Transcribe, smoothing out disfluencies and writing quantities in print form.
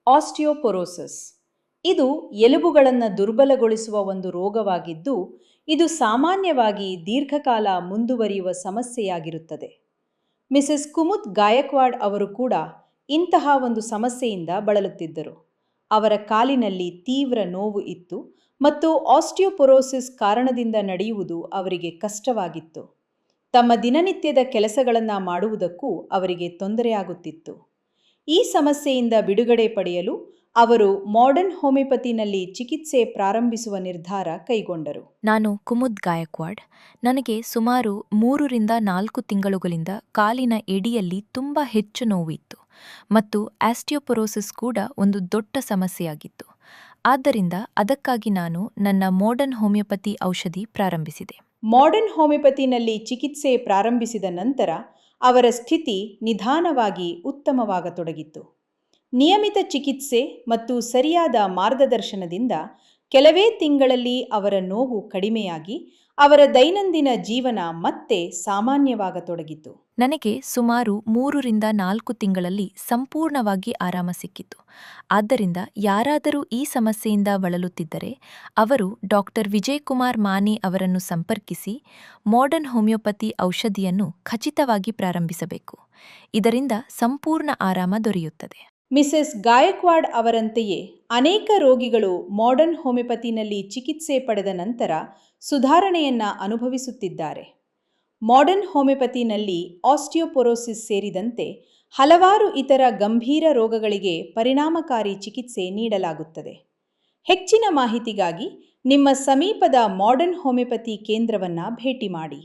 Osteoporosis ಇದು ಎಲುಬುಗಳನ್ನು ದುರ್ಬಲಗೊಳಿಸುವ ಒಂದು ರೋಗವಾಗಿದ್ದು, ಇದು ಸಾಮಾನ್ಯವಾಗಿ ದೀರ್ಘಕಾಲ ಮುಂದುವರಿಯುವ ಸಮಸ್ಯೆಯಾಗಿರುತ್ತದೆ. ಮಿಸೆಸ್ ಕುಮುದ್ ಗಾಯಕ್ವಾಡ್ ಅವರು ಕೂಡ ಇಂತಹ ಒಂದು ಸಮಸ್ಯೆಯಿಂದ ಬಳಲುತ್ತಿದ್ದರು. ಅವರ ಕಾಲಿನಲ್ಲಿ ತೀವ್ರ ನೋವು ಇತ್ತು ಮತ್ತು ಆಸ್ಟಿಯೋಪೊರೋಸಿಸ್ ಕಾರಣದಿಂದ ನಡೆಯುವುದು ಅವರಿಗೆ ಕಷ್ಟವಾಗಿತ್ತು. ತಮ್ಮ ದಿನನಿತ್ಯದ ಕೆಲಸಗಳನ್ನು ಮಾಡುವುದಕ್ಕೂ ಅವರಿಗೆ ತೊಂದರೆಯಾಗುತ್ತಿತ್ತು. ಈ ಸಮಸ್ಯೆಯಿಂದ ಬಿಡುಗಡೆ ಪಡೆಯಲು ಅವರು ಮಾಡರ್ನ್ ಹೋಮಿಯೋಪತಿನಲ್ಲಿ ಚಿಕಿತ್ಸೆ ಪ್ರಾರಂಭಿಸುವ ನಿರ್ಧಾರ ಕೈಗೊಂಡರು. ನಾನು ಕುಮುದ್ ಗಾಯಕ್ವಾಡ್. ನನಗೆ ಸುಮಾರು 3 ರಿಂದ 4 ತಿಂಗಳುಗಳಿಂದ ಕಾಲಿನ ಎಡಿಯಲ್ಲಿ ತುಂಬ ಹೆಚ್ಚು ನೋವಿತ್ತು ಮತ್ತು ಆಸ್ಟಿಯೋಪೊರೋಸಿಸ್ ಕೂಡ ಒಂದು ದೊಡ್ಡ ಸಮಸ್ಯೆಯಾಗಿತ್ತು. ಆದ್ದರಿಂದ ಅದಕ್ಕಾಗಿ ನಾನು ನನ್ನ ಮಾಡರ್ನ್ ಹೋಮಿಯೋಪತಿ ಔಷಧಿ ಪ್ರಾರಂಭಿಸಿದೆ. ಮಾಡರ್ನ್ ಹೋಮಿಯೋಪತಿನಲ್ಲಿ ಚಿಕಿತ್ಸೆ ಪ್ರಾರಂಭಿಸಿದ ನಂತರ ಅವರ ಸ್ಥಿತಿ ನಿಧಾನವಾಗಿ ಉತ್ತಮವಾಗತೊಡಗಿತು. ನಿಯಮಿತ ಚಿಕಿತ್ಸೆ ಮತ್ತು ಸರಿಯಾದ ಮಾರ್ಗದರ್ಶನದಿಂದ ಕೆಲವೇ ತಿಂಗಳಲ್ಲಿ ಅವರ ನೋವು ಕಡಿಮೆಯಾಗಿ ಅವರ ದೈನಂದಿನ ಜೀವನ ಮತ್ತೆ ಸಾಮಾನ್ಯವಾಗತೊಡಗಿತು. ನನಗೆ ಸುಮಾರು 3 ರಿಂದ 4 ತಿಂಗಳಲ್ಲಿ ಸಂಪೂರ್ಣವಾಗಿ ಆರಾಮ ಸಿಕ್ಕಿತು. ಆದ್ದರಿಂದ ಯಾರಾದರೂ ಈ ಸಮಸ್ಯೆಯಿಂದ ಬಳಲುತ್ತಿದ್ದರೆ ಅವರು ಡಾಕ್ಟರ್ ವಿಜಯ್ ಕುಮಾರ್ ಮಾನೆ ಅವರನ್ನು ಸಂಪರ್ಕಿಸಿ ಮಾಡರ್ನ್ ಹೋಮಿಯೋಪತಿ ಔಷಧಿಯನ್ನು ಖಚಿತವಾಗಿ ಪ್ರಾರಂಭಿಸಬೇಕು. ಇದರಿಂದ ಸಂಪೂರ್ಣ ಆರಾಮ ದೊರೆಯುತ್ತದೆ. ಮಿಸೆಸ್ ಗಾಯಕ್ವಾಡ್ ಅವರಂತೆಯೇ ಅನೇಕ ರೋಗಿಗಳು ಮಾಡರ್ನ್ ಹೋಮಿಯೋಪತಿನಲ್ಲಿ ಚಿಕಿತ್ಸೆ ಪಡೆದ ನಂತರ ಸುಧಾರಣೆಯನ್ನು ಅನುಭವಿಸುತ್ತಿದ್ದಾರೆ. ಮಾಡರ್ನ್ ಹೋಮಿಯೋಪತಿನಲ್ಲಿ ಆಸ್ಟಿಯೋಪೊರೋಸಿಸ್ ಸೇರಿದಂತೆ ಹಲವಾರು ಇತರ ಗಂಭೀರ ರೋಗಗಳಿಗೆ ಪರಿಣಾಮಕಾರಿ ಚಿಕಿತ್ಸೆ ನೀಡಲಾಗುತ್ತದೆ. ಹೆಚ್ಚಿನ ಮಾಹಿತಿಗಾಗಿ ನಿಮ್ಮ ಸಮೀಪದ ಮಾಡರ್ನ್ ಹೋಮಿಯೋಪತಿ ಕೇಂದ್ರವನ್ನು ಭೇಟಿ ಮಾಡಿ.